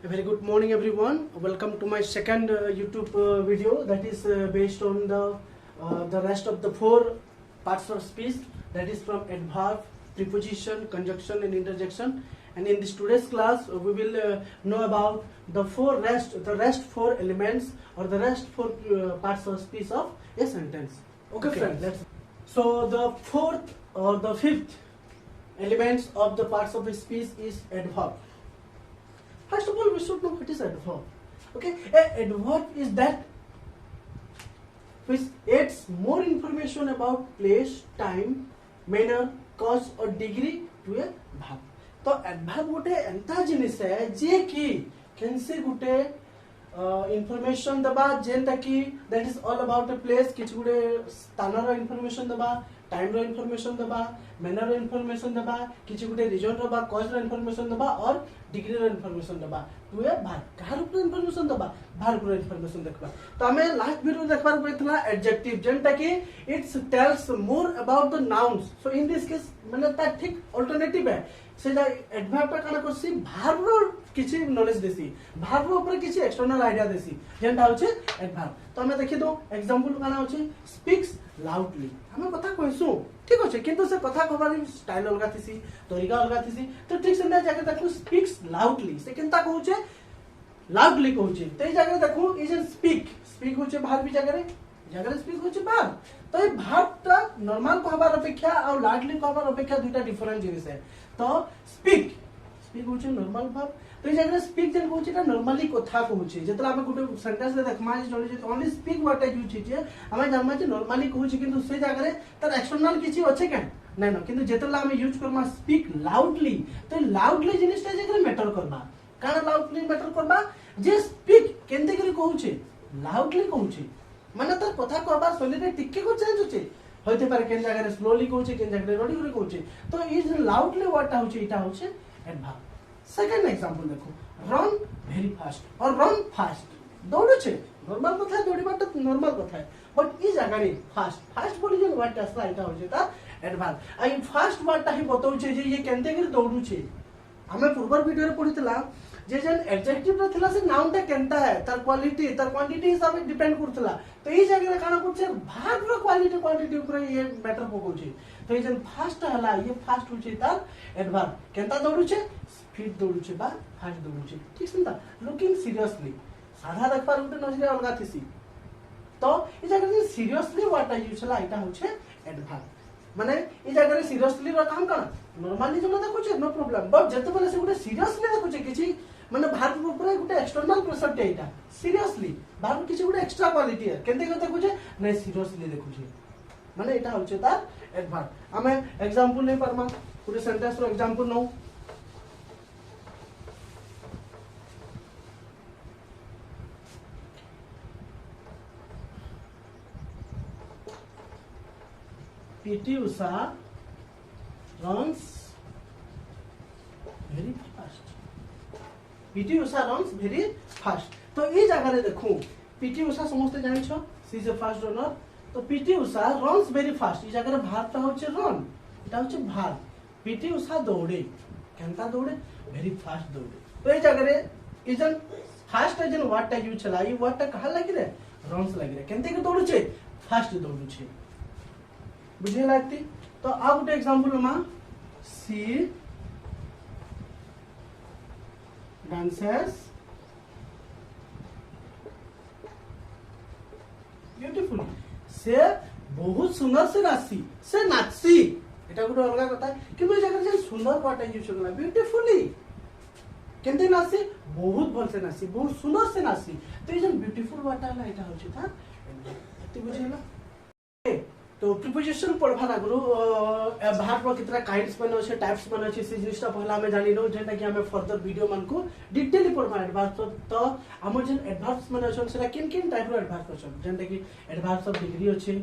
A very good morning everyone. Welcome to my second YouTube video that is based on the rest of the four parts of speech, that is from adverb, preposition, conjunction and interjection. And in this today's class we will know about the rest four elements or the rest four parts of speech of a sentence. Okay friends, so the fourth or the fifth elements of the parts of a speech is adverb. First of all, we should know what is adverb. Okay, an adverb is that which adds more information about place, time, manner, cause or degree to a verb. तो adverb गोटे एंता जिनिस है जे कि कैसे गोटे information दबा जेंता कि that is all about a place किछ गोटे स्थान रो इनफॉरमेशन दबा टाइम रो इनफॉरमेशन दबा मैनर रो इनफॉरमेशन दबा किछ गोटे रीजन रो बा कॉज रो इनफॉरमेशन दबा और डिग्री रो इनफॉरमेशन दबा टू ए भार कार रो इनफॉरमेशन दबा भार रो इनफॉरमेशन देखबा तो हमें लास्ट वीडियो देखबार पड़तला एडजेक्टिव जेंता कि it's tells more about the nouns so in this case माने ता ठीक अल्टरनेटिव है सेटा एडवर्ब पे काना करसी भार रो किछि नॉलेज देसी भार रो ऊपर किछि एक्सटर्नल आईडिया देसी जेंटा होचे एडवर्ब तो हमें देखि दो एग्जांपल काना होचे स्पीक्स लाउडली हमें कथा कहसु ठीक होचे किंतु से कथा कहबार स्टाइल अलगा थिसी तरीका अलगा थिसी तो ठीक से जाके देखु स्पीक्स लाउडली से केनता कहूचे लाउडली कहूचे ते जाके देखु इज स्पीक होचे भार भी जगह स्पीक होचे भार तो ये भारटा नॉर्मल कहबार अपेक्षा और लाउडली कहबार अपेक्षा दुटा डिफरेंट जिनिस है तो स्पीक होचे नॉर्मल भाव तो ये जगह स्पीक जन कहूचे ता नॉर्मली कथा कहूचे जेतला हम गुटे सेंटेंस ले देखमा जे only speak what I use छे हम जानमा जे नॉर्मली कहूचे किंतु से जगह तार एक्सटर्नल किछि अछि के नै न किंतु जेतला हम यूज करमा स्पीक लाउडली तो लाउडली जिनिसटा जगह मैटर करबा काना लाउडली मैटर करबा जे स्पीक केनते करी कहूचे लाउडली कहूचे माने तार कथा कहबार शैली टिके को चेंज होचे होते पारे केन जगह स्लोली कहूचे केन जगह रडी करे कहूचे तो इज लाउडली व्हाट होचे इटा होचे एडवर्ब सेकंड एग्जांपल देखो रन वेरी फास्ट और रन फास्ट दौड़े छे नॉर्मल कथा दौड़ीबाटा नॉर्मल कथा है बट ई जगह रे फास्ट बोली जे व्हाट असला इटा होचे ता adverb I fast what he बताउचे जे ये केनते कर दौड़ू छे हमें पूर्व वीडियो रे पढितला जे जन एडजेक्टिव रे थिला से नाउन ता केनता है तार क्वालिटी तार क्वांटिटी हिसाब से डिपेंड करथला तो ई जगह रे काना करछे भाग रो क्वालिटी ऊपर ये मैटर पकोछे तो ये जन फास्ट हला ये फास्ट होचे तार एडवर्ब केनता दौड़ू छे स्पीड दौड़ू छे बा फास्ट दौड़ू छे ठीक सुनता लुकिंग सीरियसली साधा देखबार गुटे नजरे अलगा थिसी तो ई जगह रे सीरियसली व्हाट आई यूज हला इटा होचे एडवर्ब माने ई जगह रे सीरियसली रो काम करा नॉर्मली जो देखुचे नो प्रॉब्लम बट जते बेले से गुटे सीरियसली देखुचे किछि माने भारत ऊपर गुटे एक्सटर्नल प्रेशर टे इटा सीरियसली भारत किछि गुटे एक्स्ट्रा क्वालिटी है केनते के देखुचे नै सीरियसली देखुचे माने इटा होचे तार एडवर्ब हमें एग्जांपल नै परमा गुटे सेंटेंस रो एग्जांपल नो PT Usha runs very fast. PT Usha runs very fast. तो ये जगह रे देखो PT Usha समस्त जानि छ सी इज अ फास्ट रनर तो PT Usha runs very fast. ये जगह रे भारत होचे रन इटा होचे भार PT Usha दौड़े केनता दौड़े very fast दौड़े तो ये जगह रे इजन फास्ट इजन व्हाट टा यूज चला ये व्हाट टा कहा लगी रे रन्स लगी रे केनते के दौड़ू छे फास्ट दौड़ू छे बुझे लागती तो अब गोटे एग्जांपल मा सी डांसेस ब्यूटीफुली से बहुत सुंदर से नाची से नाची एटा गोटे अलग कथा किबे जगह से सुंदर पार्ट यूज करला ब्यूटीफुली केनते नाची बहुत भल से नाची बहुत सुंदर से नाची तो ये जन ब्यूटीफुल वाटा ला एटा होची था एते बुझेला तो प्रीपोजिशन पढ़वार आगु भार्ब कितना काइंड्स बने अच्छे टाइप्स बने अच्छे से जिनिसटा पहला हमें जानि नो जेंटा कि हमें फर्दर वीडियो मन को डिटेली पढ़वा एडवर्ब तो हमर जेन एडवर्ब्स माने अछन सेटा किन टाइप रो एडवर्ब अछन जेंटा कि एडवर्ब्स ऑफ डिग्री अच्छे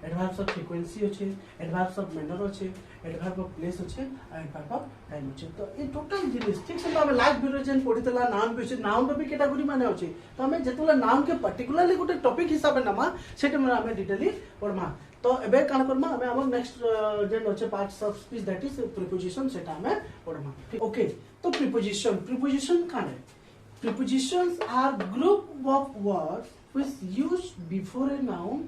एडवर्ब्स ऑफ फ्रीक्वेंसी अच्छे एडवर्ब्स ऑफ मैनर अच्छे एडवर्ब ऑफ प्लेस अच्छे एडवर्ब ऑफ टाइम अच्छे तो ये टोटल जिनिस ठीक से हमें लास्ट वीडियो जेन पढ़ितला नाउन भी नाउन भी कैटेगरी माने अच्छे तो हमें जेतला नाउन के पर्टिकुलरली गोटे टॉपिक हिसाब से नमा सेटा में हमें डिटेली पढ़मा तो एबे कान करमा हमें हमर नेक्स्ट जेन होचे parts of speech that is preposition सेटा हमें पढ़मा ओके तो प्रीपोजिशन काने prepositions are group of words which used before a noun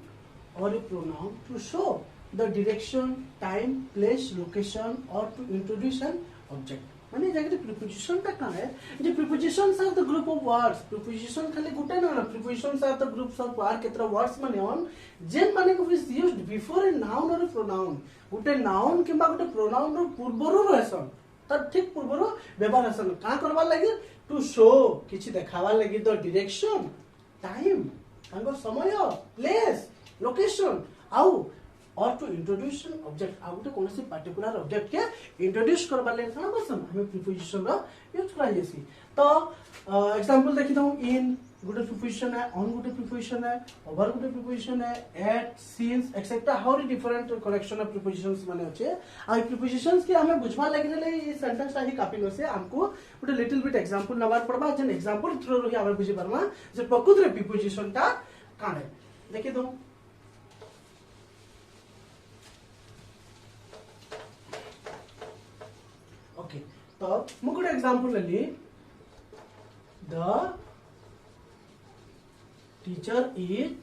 or a pronoun to show the direction, time, place, location or to introduce an object. माने जगह preposition टा कहाँ है? जे prepositions are the group of words. Preposition खाली गुटे ना prepositions are the groups of words कितना words माने on जेन माने को which used before a noun or a pronoun. Gute noun किंबा गुटे pronoun रो पूर्वरो रहसन. तब ठीक पूर्वरो व्यवहार रहसन. कहाँ करवा लगी? To show किसी देखावा लगी the direction, time, तांको समय, place, location, आउ or to introduce an object. आउ गुटे कौन सी particular object के introduce करवा लगी कहाँ बसन हमें preposition रो use करा जैसी. तो example देखी तो in गुटे preposition है, on गुटे preposition है, over गुटे preposition है, at, since, etc. how different collection of prepositions माने होचे. आ prepositions के हमें बुझवा लगी ले ये sentence टा ही काफी नो से हमको गुटे little bit example नवार पड़वा जन example थ्रू रो ही हमें बुझे परमा जे प्रकृत रे preposition टा कान है. देखी तो ओके तो मु गुटे example ले ली. The teacher is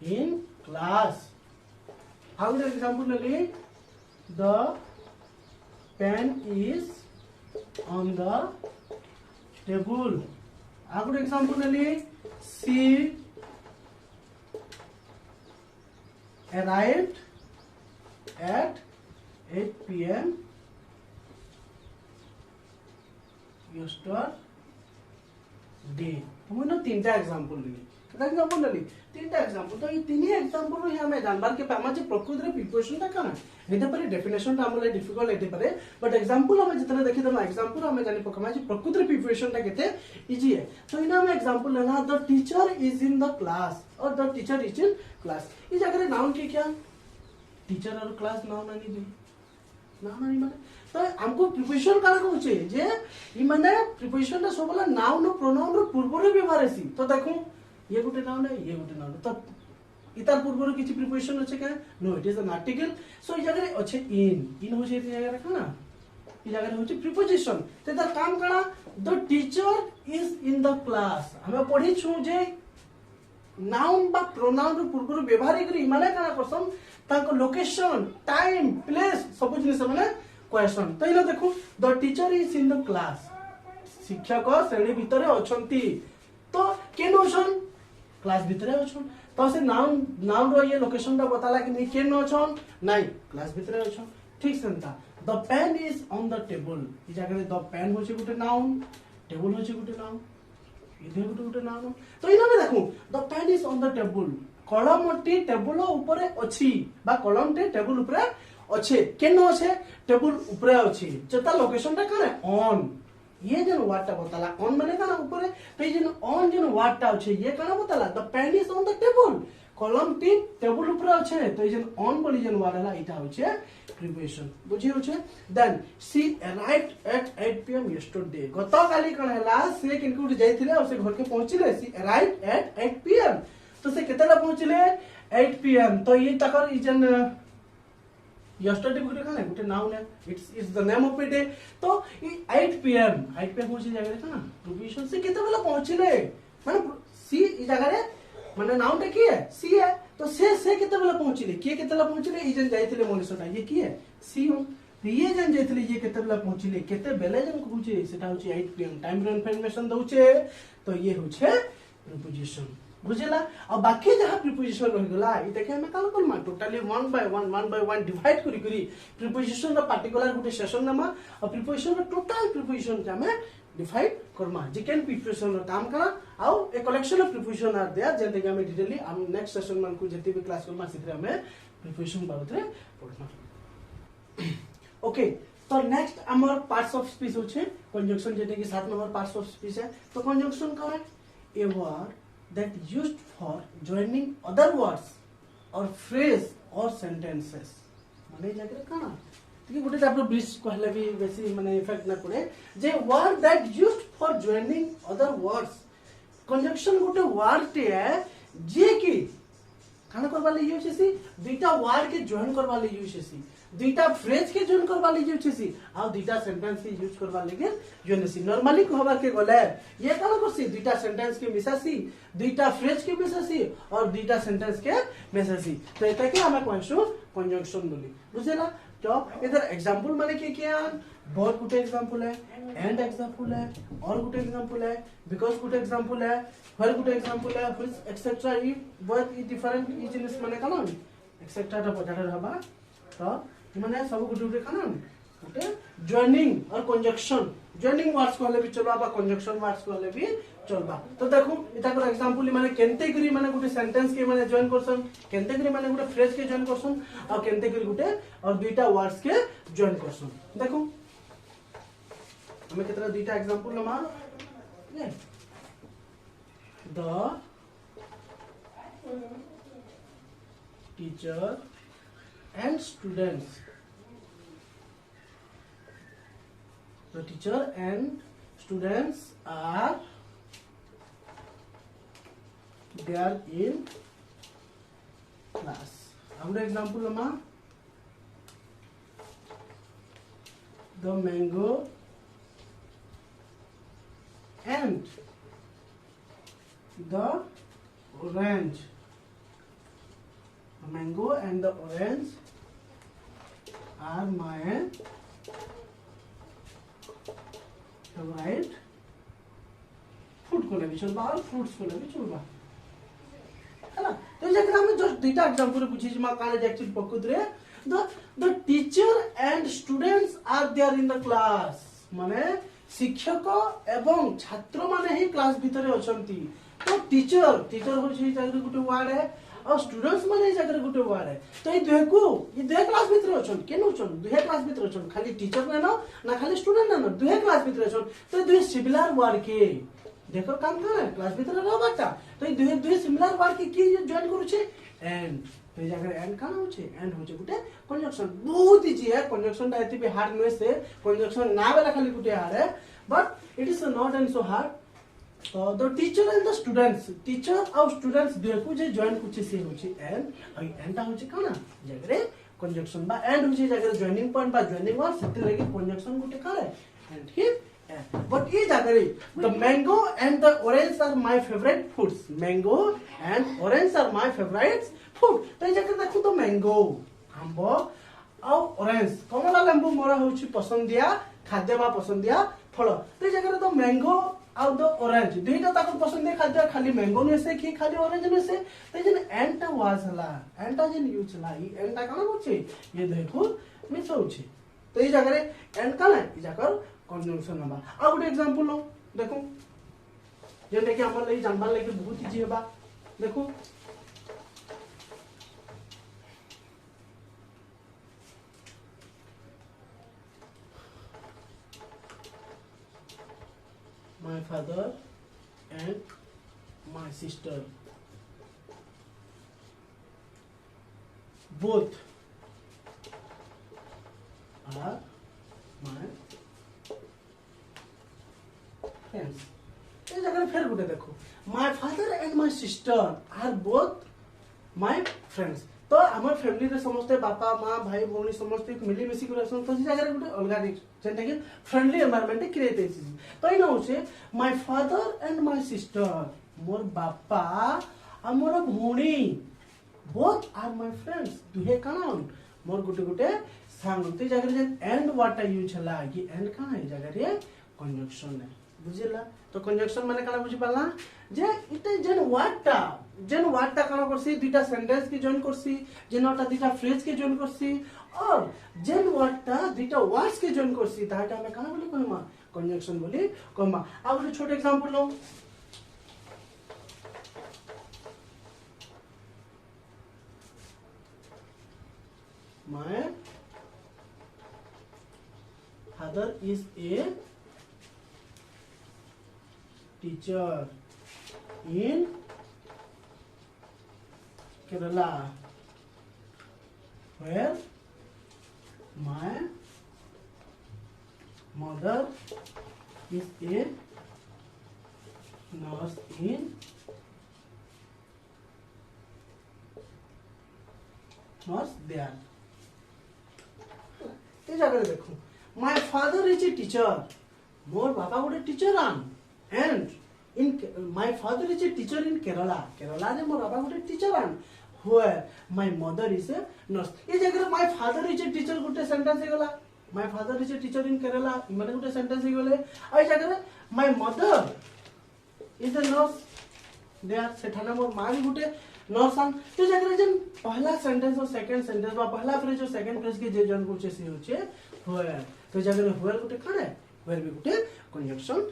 in class. How would example ले? The pen is on the table. How would example ले? She arrived at 8 p.m. yesterday. हमने तीनटा एग्जांपल ली. कितना एग्जांपल ली? तीनटा एग्जांपल. तो ये तीनही एग्जांपल रो हमें जानबार के पामा जे प्रकृत रे प्रिपोजिशन ता काना एते परे डेफिनेशन ता हमले डिफिकल्ट एते परे बट एग्जांपल हमें जितना देखि दम एग्जांपल हमें जानि पकमा जे प्रकृत रे प्रिपोजिशन ता केते इजी है. तो इना में एग्जांपल लेना the teacher is in the class और the teacher is in class. इस जगह रे नाउन के क्या टीचर और क्लास नाउन आनी दे नाउन आनी माने तो हमको प्रिपोजिशन काना कहउचे जे ई माने प्रिपोजिशन ता सबला नाउन और प्रोनाउन रो पूर्व रे व्यवहार है. तो देखो ये गुटे नाउन है ये गुटे नाउन तो इतार पूर्व रो किछि प्रिपोजिशन अछि का no it is an article. So ई जगह रे अछि इन होचे ई जगह रे काना ई जगह रे होचे प्रिपोजिशन. ते तार काम काना the teacher is in the class. हमें पढ़ी छु जे नाउन बा प्रोनाउन रो पूर्व रो व्यवहार करी माने काना करसन ताको लोकेशन टाइम प्लेस सब जिनिस माने क्वेश्चन. तो इला देखो the teacher is in the class. शिक्षक श्रेणी भितरे अछंती. तो केन अछन क्लास भितरे अछन. तो से नाउन रो ये लोकेशन दा बताला कि नहीं केन अछन नहीं क्लास भितरे अछन. ठीक सेंता the pen is on the table. ई जगह रे द पेन होचे गुटे नाउन टेबल होचे गुटे नाउन इधे गुटे नाउन. तो इना में देखो the pen is on the table. कलमटी टेबल ऊपर अछि बा कलमटे टेबल ऊपर अच्छे केन अच्छे टेबल ऊपर अच्छी चेता लोकेशन टा कने ऑन. ये जन वर्ड टा बताला ऑन माने काना ऊपर. तो ये जन ऑन जन वर्ड टा अच्छे ये काना बताला the pen is on the table. कलम टी टेबल ऊपर अच्छे तो ये जन ऑन बोली जन वर्ड हला इटा होचे प्रिपोजिशन बुझी होचे. Then she arrived at 8 pm yesterday. गत काली कण हला से किनको जाइथिले और से घर के पहुंचिले. She arrived at 8 pm. तो से केतेला पहुंचिले 8 pm. तो ये तकर ई जन yesterday गुटे काना गुटे नाउन है. It's the name of a day. तो ये 8 pm पहुंची जगह रे काना प्रिपोजिशन से केते बेला पहुंचिले माने सी ई जगह रे माने नाउन टा की है सी है. तो से केते बेला पहुंचिले के केतेला पहुंचिले ई जन जाइथिले मनुष्यटा ये की है सी हो. ये जन जाइथिले ये केते बेला पहुंचिले केते बेले जन कहूचे सेटा होची 8 pm टाइम रो इन्फॉर्मेशन दउचे. तो ये होचे प्रिपोजिशन बुझला. और बाकी जहां प्रिपोजिशन रह गला ई देखे हमें काल कोन मा टोटली 1 by 1 डिवाइड करी करी प्रिपोजिशन रो पर्टिकुलर गुटे सेशन नमा और प्रिपोजिशन रो टोटल प्रिपोजिशन के हमें डिवाइड करमा. जे केन प्रिपोजिशन रो काम करा आउ a collection of preposition are there जेते के हमें डिटेली हम नेक्स्ट सेशन मन को जति भी क्लास करमा सिथरे हमें प्रिपोजिशन बाबत रे पढना. ओके तो नेक्स्ट हमर पार्ट्स ऑफ स्पीच होचे कंजंक्शन जेते कि 7 नंबर पार्ट्स ऑफ स्पीच है. तो कंजंक्शन का है a word that used for joining other words or phrase or sentences. माने जाके काना कि गुटे आपन ब्रिज कहले भी बेसी माने इफेक्ट ना पड़े जे word that used for joining other words. Conjunction गुटे वर्ड टे है जे कि काना करबा ले यूज हेसी दुईटा वर्ड के जॉइन करबा ले यूज हेसी. दुईटा फ्रेज के जॉइन करवा लगी होछि आ दुईटा सेंटेंस के यूज करवा लगी जोनेसी नॉर्मली कहबा के गले ये काना करसी दुईटा सेंटेंस के मिसासी दुईटा फ्रेज के मिसासी और दुईटा सेंटेंस के मिसासी तो एटा के हमें कहसु कंजंक्शन बोली बुझेला तो इधर एग्जांपल माने क्या बहुत गुड एग्जांपल है एंड एग्जांपल है और गुड एग्जांपल है बिकॉज़ गुड एग्जांपल है वेर गुड एग्जांपल है व्हिच एक्सेट्रा ई बोथ ई डिफरेंट ई जिनिस माने काना एक्सेट्रा टा पटार हबा तो माने सब गुड गुड काना गुटे जॉइनिंग और कंजंक्शन जॉइनिंग वर्ड्स कहले भी चलबा बा कंजंक्शन वर्ड्स कहले भी चलबा तो देखो इटा को एग्जांपल माने केनते करी माने गुटे सेंटेंस के माने जॉइन करसन केनते करी माने गुटे फ्रेज के जॉइन करसन और केनते करी गुटे और दुईटा वर्ड्स के जॉइन करसन देखो हमें कितना दुईटा example Lama the teacher and students the teacher and students are there in class our example lama the mango and the orange the mango and the orange are my right food को भी चलबा और fruits को भी चलबा हैला तो जकरा में जस्ट दुईटा एग्जांपल पूछी जे मा काले एक्चुअली पकुद रे the teacher and students are there in the class माने शिक्षक एवं छात्र माने ही क्लास भीतर अछंती तो टीचर हो छी जागर गुटे वर्ड है और स्टूडेंट्स माने जाकर गुटे वर्ड है तो ये दुहे क्लास भीतर अछन केनो छन दुहे क्लास भीतर अछन खाली टीचर ना खाली स्टूडेंट ना दुहे क्लास भीतर अछन तो दुहे सिमिलर वर्ड के देखो काम करे क्लास भीतर रहबाटा तो ये दुहे सिमिलर वर्ड के की जॉइन करू छे एंड तो ये जाकर एंड काना होचे एंड होचे गुटे कंजंक्शन बहुत इजी है कंजंक्शन दा एते भी हार्ड नय से कंजंक्शन ना वाला खाली गुटे हार्ड है but it is not and so hard the teacher and the students teacher और students देखो जे join कुछ से होची and ता होची काना जगरे conjunction बा and होची जगरे joining point बा joining वर्ड सते लगे conjunction गुटे करे and here but ये जगरे the mango and the orange are my favorite foods mango and orange are my favorite food तो ये जगरे देखो तो mango आंबो और orange कमला लेंबू मोरा होची पसंदिया खाद्य बा पसंदिया फल तो ये जगरे तो mango आउ द ऑरेंज दुईटा ताको पसंद है खाद्य खाली मैंगो ने से कि खाली ऑरेंज ने से त जन एंटा वाज हला एंटा जन यूज हला ई एंटा काना होचे ये देखो मिस होचे तो ई जगह रे एंड काना ई जगह कंजंक्शन हबा आ गुड एग्जांपल लो देखो जने कि हमर लई जानबा लगे बहुत इजी हबा देखो my father and my sister both are my friends ये जगह फिर गुटे देखो my father and my sister are both my friends तो हमर फैमिली रे समस्त बापा मां भाई भौणी समस्त मिली मिसी कर रहसन तो जगह गुटे अलगा जेंटा कि फ्रेंडली एनवायरनमेंट क्रिएट हेसी तो इना होचे my father and my sister मोर बापा आ मोर भौणी बोथ आर माय फ्रेंड्स दुहे काना मोर गुटे गुटे सांग तो जगह जे एंड व्हाट यूज हला ये एंड काना है जगह रे कंजंक्शन है बुझिला तो कंजंक्शन माने काना बुझि पाला जे इते जेन वाटा काना करसी दुटा सेंटेंस के जॉइन करसी जेनटा दुटा फ्रेज के जॉइन करसी और जेन वाटा दुटा वर्ड्स के जॉइन करसी ताटा हमें काना बोली कहमा कंजंक्शन बोली कहमा आ एक छोटा example low my father is a teacher in Kerala where my mother is a nurse in nurse there जगह देखो my father is a teacher मोर बाबा गोटे टीचर आन and in my father is a teacher in Kerala Kerala रे मोर बाबा गोटे टीचर आन where my mother is a nurse ये जगह my father is a teacher गोटे सेंटेंस हे गला my father is a teacher in Kerala माने गोटे सेंटेंस हे गले आ जगह my mother is a nurse there सेठाने मोर मां भी गोटे नर्स आन तो जगह जन पहला सेंटेंस और सेकंड सेंटेंस बा पहला फ्रेज और सेकंड फ्रेज के जे जन होचे से होचे where तो जगह where गोटे काने where भी गोटे कंजक्शन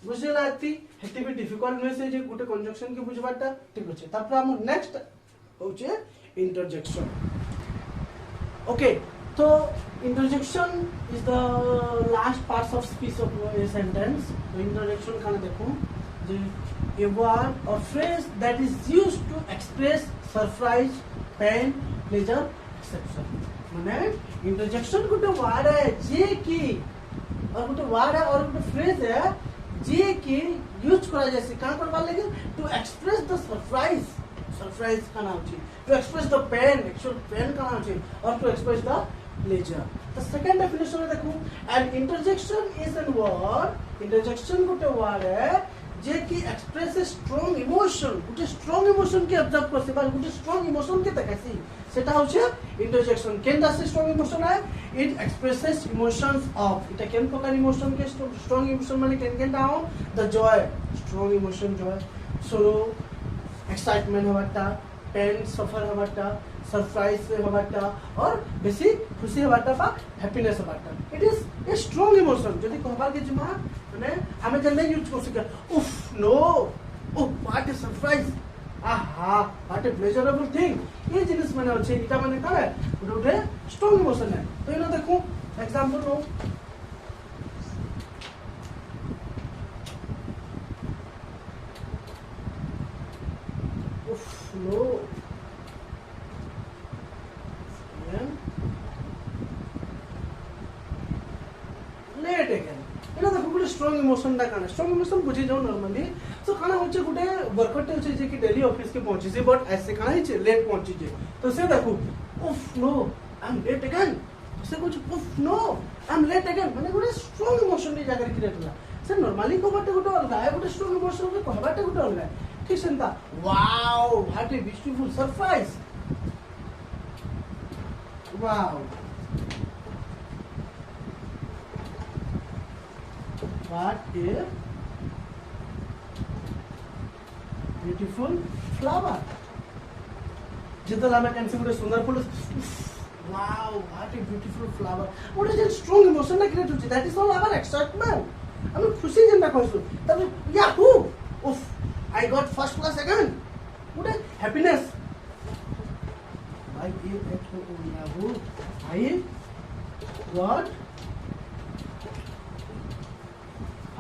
बुझला आती हेते भी डिफिकल्ट नै से जे गोटे कंजक्शन के बुझबाटा ठीक होचे तापर हम नेक्स्ट होचे इंटरजेक्शन ओके तो interjection is the last parts of speech of a sentence तो इंटरजेक्शन काने देखो जे a word or phrase that is used to express surprise pain pleasure exception माने इंटरजेक्शन गोटे वर्ड है जे की और गोटे वर्ड है और गोटे फ्रेज है जे की यूज करा जैसे का करबा लगे टू एक्सप्रेस द सरप्राइज का नाम छी to express the pain actual pain का नाम छी और to express the pleasure the second definition देखो an interjection is an word interjection गोटे वर्ड है जे की एक्सप्रेस ए स्ट्रांग इमोशन गोटे स्ट्रांग इमोशन के ऑब्जर्व करसे बा गोटे स्ट्रांग इमोशन के तकासी सेटा होचे इंटरजेक्शन केनदा से स्ट्रांग इमोशन है it expresses emotions of it केन प्रकार इमोशन के स्ट्रांग इमोशन माने केन दाओ the joy strong emotion joy sorrow excitement हवाटा पेन सफर हवाटा सरप्राइज हवाटा और बेसी खुशी हवाटा बा हैप्पीनेस हवाटा it is a strong emotion जदी कहबार के जमा माने हमें जल्दी यूज कर सके उफ no oh what a surprise aha what a pleasurable thing ये जिनिस माने अछि इटा माने का है गोटे स्ट्रांग इमोशन है तो इनो देखो एग्जांपल नो उफ नो लेट अगेन एना देखो गोटे स्ट्रांग इमोशन दा काना स्ट्रांग इमोशन बुझी जाओ नॉर्मली तो काना होचे गोटे वर्कर टे होचे जे कि डेली ऑफिस के पहुंची से बट ऐसे काना हिचे लेट पहुंची जे तो से देखो उफ no I am late again से कुछ उफ no I am late again माने गोटे स्ट्रांग इमोशन दी जाकर क्रिएट होला से नॉर्मली को बाटे गोटे अलगा है गोटे स्ट्रांग इमोशन के कहबाटे गोटे अलगा है ठीक Santa wow what a beautiful surprise wow what a beautiful flower जितना हमें कैसे गोटे सुंदर फूल wow what a beautiful flower what is a strong emotion ना क्रिएट होची that is all our excitement हम खुशी जिंदा कहसु तब याहू उफ I got first class again what a happiness Yahoo I got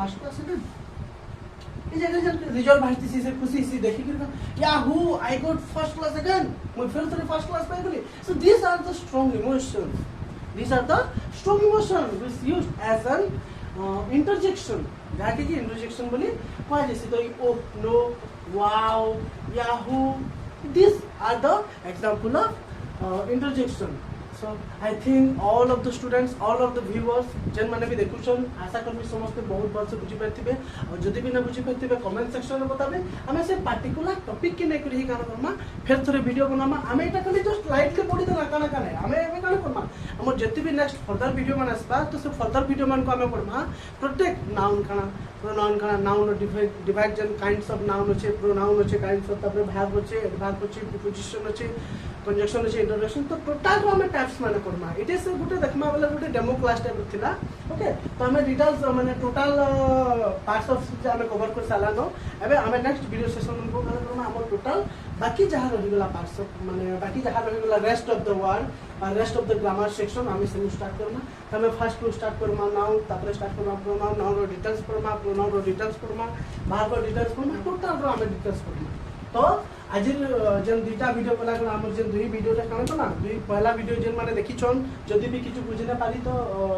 first class second ये जगह जब रिजल्ट बाहर से खुशी से देखि कि yahoo I got first class again मैं फिर तो फर्स्ट क्लास पाई गली so these are the strong emotions which used as an interjection जाके कि इंटरजेक्शन बोली कह जैसे तो oh no wow yahoo these are the example of interjection So I think all of the students, all of the viewers, जन माने भी देखुछन आशा करबी समस्त बहुत बार से बुझी पाथिबे और जदी भी ना बुझी पाथिबे कमेंट सेक्शन में बताबे हमें से पर्टिकुलर टॉपिक के नै करी काना करमा फिर थोड़े वीडियो बनामा हमें एटा खाली जस्ट लाइट के पड़ी देना काना काने हमें एमे काना करमा हम जति भी नेक्स्ट फर्दर वीडियो मन आसबा तो से फर्दर वीडियो मन को हमें पढ़मा प्रत्येक नाउन काना प्रोनाउन काना नाउन डिवाइड जन काइंड्स ऑफ नाउन होचे प्रोनाउन होचे काइंड्स ऑफ तबरे भाग होचे एडभाग होचे प्रीपोजिशन होचे कंजक्शन होचे इंटरजेक्शन तो टोटल हमें टाइप्स माने पढ़मा इट इज गुटे देखमा वाला गुटे डेमो क्लास टाइप थिला ओके तो हमें डिटेल्स माने टोटल पार्ट्स ऑफ स्पीच हमें कवर कर साला नो एबे हमें नेक्स्ट वीडियो सेशन को काना करमा हम टोटल बाकी जहां रहि गेला पार्ट्स माने बाकी जहां रहि गेला रेस्ट ऑफ द वर्ड और rest of the grammar section हमें से स्टार्ट करना हमें फर्स्ट टू स्टार्ट करमा नाउन तापर स्टार्ट करमा प्रोनाउन नाउन रो डिटेल्स करमा प्रोनाउन रो डिटेल्स करमा भाग रो डिटेल्स करमा टोटल रो हमें डिटेल्स करमा तो आज जेन दुईटा वीडियो कला आम जेन दुई वीडियोटा कण तो ना दुई पहला वीडियो जेन माने देखिछन जदि भी किछु बुझि ना पारी तो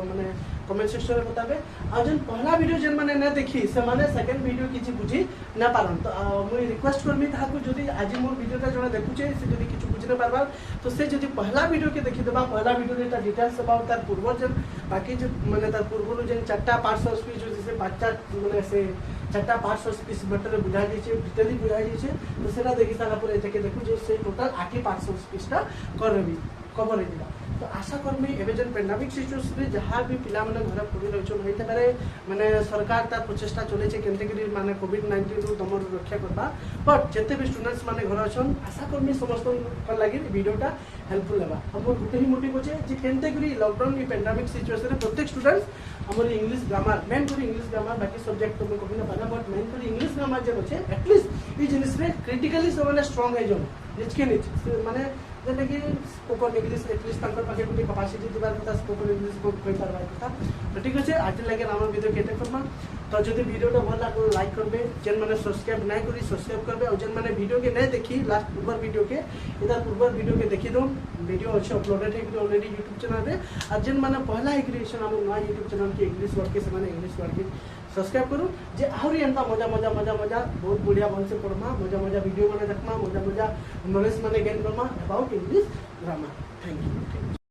माने कमेंट सेक्शन में बताबे आ जेन पहला वीडियो जेन माने ना देखी से माने सेकंड वीडियो किछि बुझी ना पारन तो मुई रिक्वेस्ट करमी ताहाको जदि आज मोर वीडियोटा जने देखुचे से जदि किछु बुझि ना पारबार तो से जदि पहला वीडियो के देखि देबा पहला वीडियो रे ता डिटेल्स अबाउट तार पूर्व जेन बाकी जे माने तार पूर्व जेन चारटा पार्ट्स ऑफ स्पीच जैसे पांचटा माने से चारटा पार्ट्स ऑफ स्पीच बेटर बुझा दिछे डिटेली बुझा दिछे तो सेटा देखि सारा पर एते के देखु जे से टोटल 8 पार्ट्स ऑफ स्पीचटा करबी कवर हे दिला तो आशा करमी एबे जेन पेंडेमिक सिचुएशन रे जहां भी पिला माने घर पड़ी रहछन होइते पारे माने सरकार तार प्रचेष्टा चले छे केनते करी माने कोविड 19 रु तमर रक्षा करबा बट जते भी स्टूडेंट्स माने घर अछन आशा करमी समस्त कर लागि वीडियोटा हेल्पफुल लेबा हमर गुटे ही मोटिव होचे जे केनते करी लॉकडाउन की पेंडेमिक सिचुएशन रे प्रत्येक स्टूडेंट्स हमर इंग्लिश ग्रामर मेन करी इंग्लिश ग्रामर बाकी सब्जेक्ट तो कभी ना पाना बट मेन करी इंग्लिश ग्रामर जे होचे एटलीस्ट ई जिनिस रे क्रिटिकली सब माने स्ट्रांग है जन निच के निच माने जेने कि स्पोकन इंग्लिश एटलीस्ट तांकर पाखे गुटे कैपेसिटी दिबार कथा स्पोकन इंग्लिश को कहि पारबार कथा तो ठीक আছে आज लगे हम वीडियो केते करबा तो जदि वीडियोटा भल लागो लाइक करबे जेन माने सब्सक्राइब नै करी सब्सक्राइब करबे और जेन माने वीडियो के नै देखी लास्ट पूर्व वीडियो के इधर पूर्व वीडियो के देखि दो वीडियो अच्छे अपलोडेड है ऑलरेडी YouTube चैनल रे और जेन माने पहला एग्रीगेशन हम नया YouTube चैनल के इंग्लिश वर्ड के से माने इंग्लिश वर्ड के सब्सक्राइब करू जे आहुरी एंता मजा मजा मजा मजा बहुत बढ़िया मन से पढ़मा मजा मजा वीडियो माने देखमा मजा मजा नॉलेज माने gain Karma about English grammar thank you